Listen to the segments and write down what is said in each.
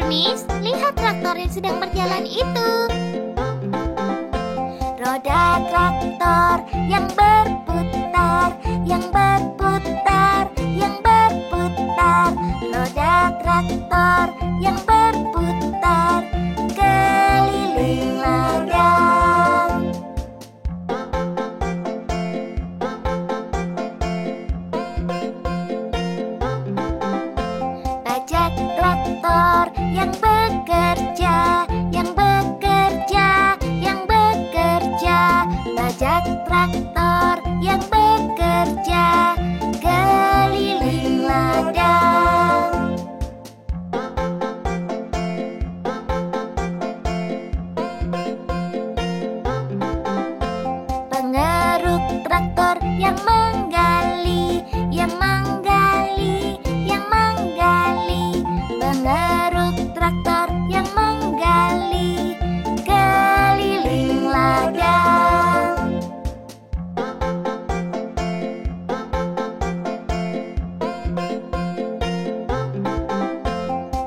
Farmis, lihat traktor yang sedang berjalan itu. Roda traktor yang berputar, yang berputar, yang berputar. Roda traktor yang berputar keliling ladang. Bajak traktor yang bekerja, yang bekerja, yang bekerja. Bajak traktor yang bekerja keliling ladang. Pengeruk traktor yang menggali, yang menggali, yang menggali. Pengeruk traktor yang menggali keliling ladang.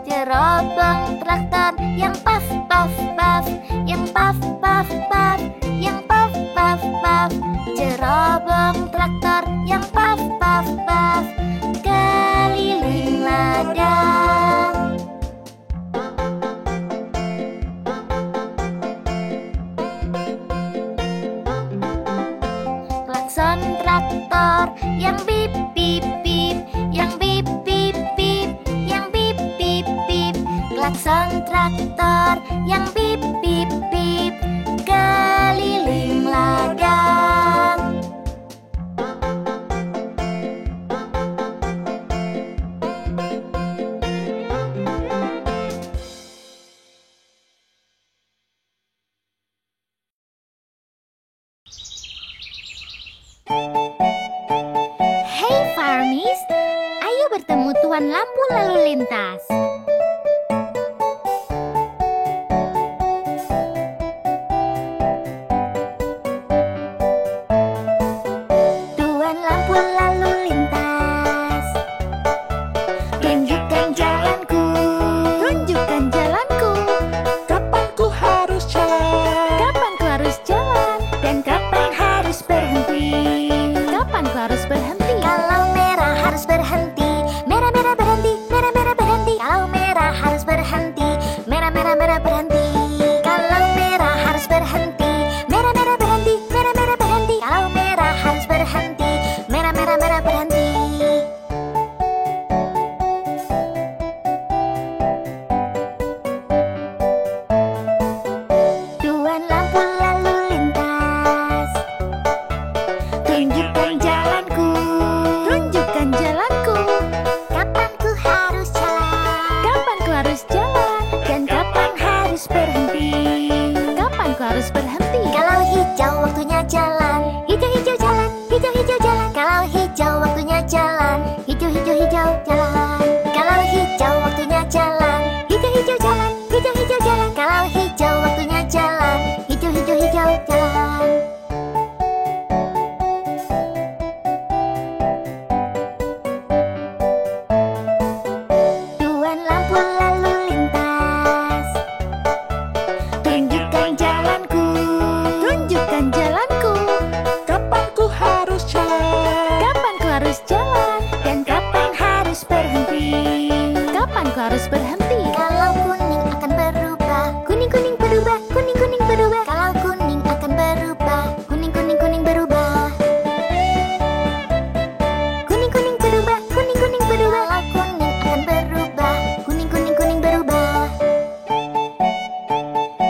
Cerobong traktor yang paf paf paf, yang paf paf paf, yang paf paf paf. Cerobong traktor yang paf paf paf keliling ladang. Klakson traktor yang bip bip bip, yang bip bip bip, yang bip bip bip. Klakson traktor yang bip bip bip keliling ladang. Hey Farmis, ayo bertemu Tuan Lampu Lalu Lintas. Tuan Lampu Lalu Lintas, tunjukkan jalanku, tunjukkan jalanku. Kapan ku harus jalan? Kapan ku harus jalan? Dan kapan harus berhenti? Kapan ku harus berhenti? Kalau merah harus berhenti, merah merah berhenti, merah merah berhenti. Kalau merah harus berhenti, merah merah merah berhenti. Kalau merah harus berhenti, merah merah berhenti, merah merah berhenti. Kalau merah harus berhenti, merah merah merah berhenti. Tuan Lampu Lalu Lintas, tunjukkan jalanku, tunjukkan jalanku. Kapan ku harus jalan? Kapan ku harus jalan? Dan kapan harus berhenti? Kapan ku harus berhenti? Kalau hijau waktunya jalan, hijau hijau jalan, hijau hijau jalan. Kalau hijau waktunya jalan, hijau hijau hijau jalan. Kalau hijau waktunya jalan, hijau hijau jalan, hijau hijau jalan. Kalau hijau waktunya jalan, hijau hijau hijau jalan. Tuan Lampu Lalu Lintas, tunjukkan jalanku, tunjukkan jalanku. Kapan ku harus jalan? Kapan ku harus jalan? Dan kapan harus berhenti? Kapan ku harus berhenti? Kalau kuning akan berubah, kuning kuning berubah, kuning kuning berubah. Kalau kuning akan berubah, kuning kuning kuning berubah. Kuning kuning berubah, kuning kuning berubah. Kalau kuning akan berubah, kuning kuning kuning berubah.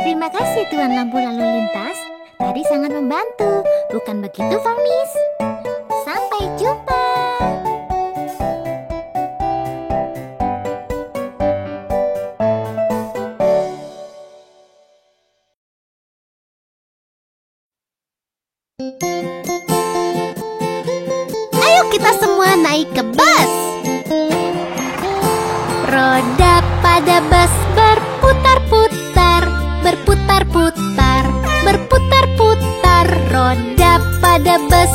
Terima kasih Tuan Lampu Lalu Lintas. Tadi sangat membantu, bukan begitu Farmis? Sampai jumpa. Ayo kita semua naik ke bus. Roda pada bus berputar-putar, berputar-putar, berputar-putar. Roda pada bus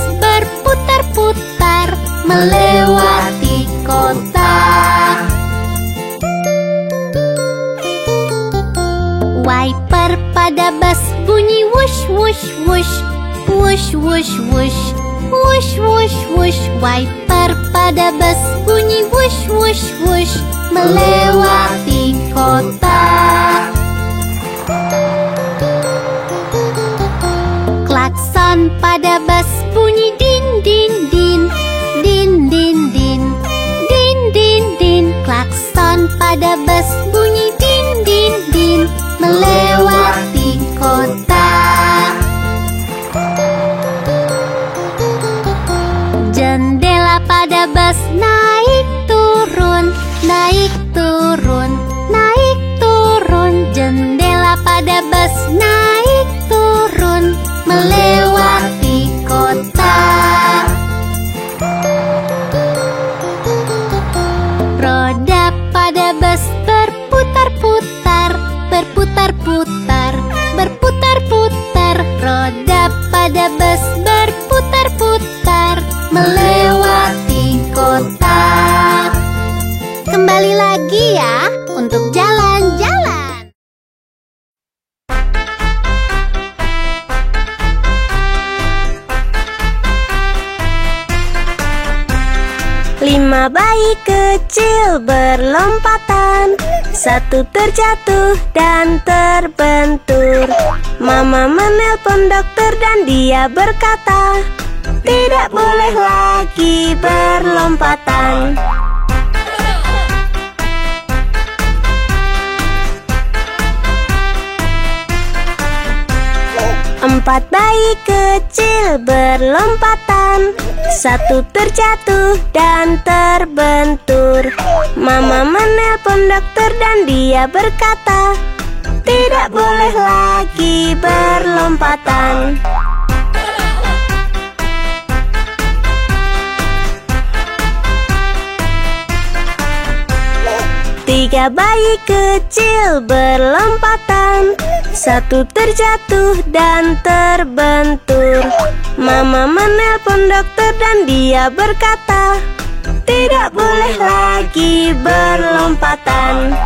pada bus bunyi wush wush wush melewati kota. Klakson pada bus bunyi din din din, din din din, din din din. Klakson pada bus bunyi din din din melewati kota. Jendela pada bus naik turun, naik turun, naik turun. Jendela pada bus naik turun melewati kota. Roda pada bus berputar-putar, berputar-putar, berputar-putar. Roda pada bus berputar-putar melewati kota. Kembali lagi ya untuk jalan-jalan. Lima bayi kecil berlompatan, satu terjatuh dan terbentur. Mama menelpon dokter dan dia berkata, tidak boleh lagi berlompatan. Empat bayi kecil berlompatan, satu terjatuh dan terbentur. Mama menelpon dokter dan dia berkata, tidak boleh lagi berlompatan. Tiga bayi kecil berlompatan, satu terjatuh dan terbentur. Mama menelpon dokter dan dia berkata, tidak boleh lagi berlompatan.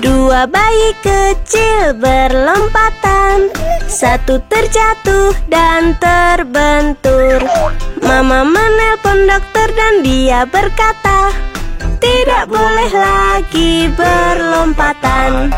Dua bayi kecil berlompatan, satu terjatuh dan terbentur. Mama menelpon dokter dan dia berkata, tidak boleh lagi berlompatan.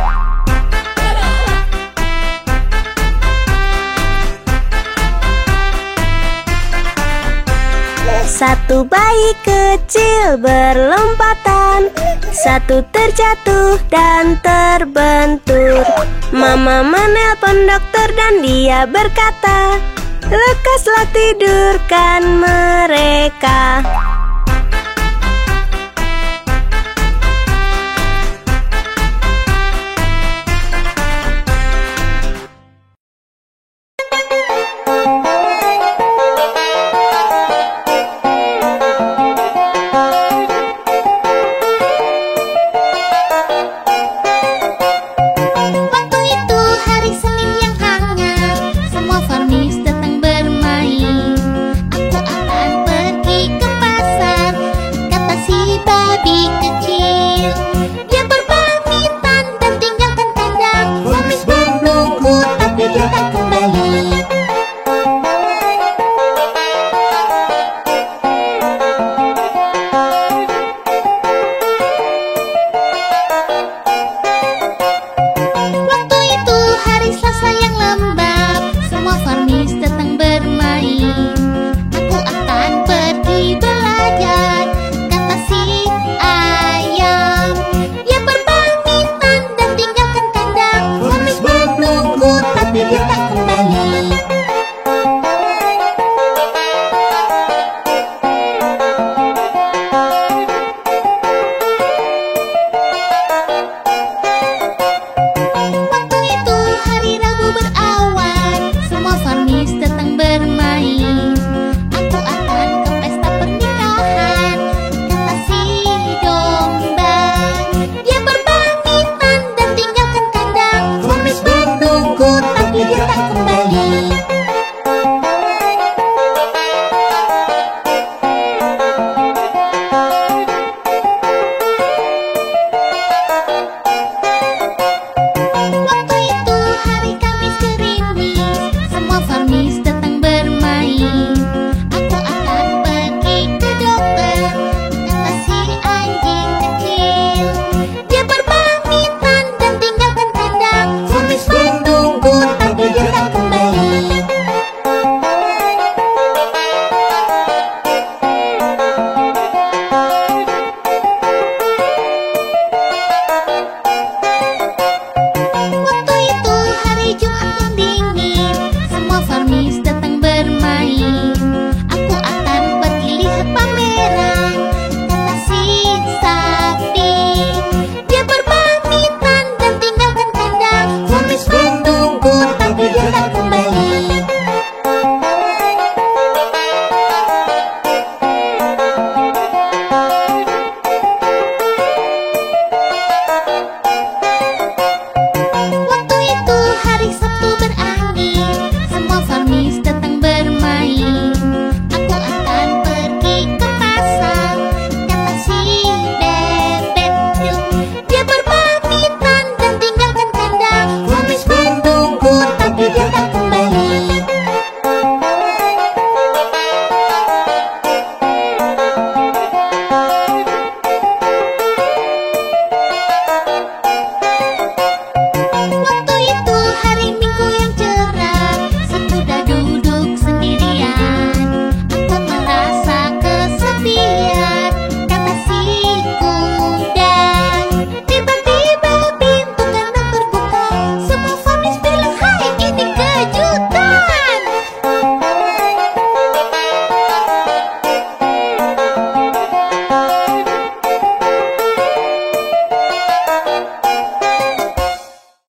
Satu bayi kecil berlompatan, satu terjatuh dan terbentur. Mama menelpon dokter dan dia berkata, lekaslah tidurkan mereka. Dia tak kembali.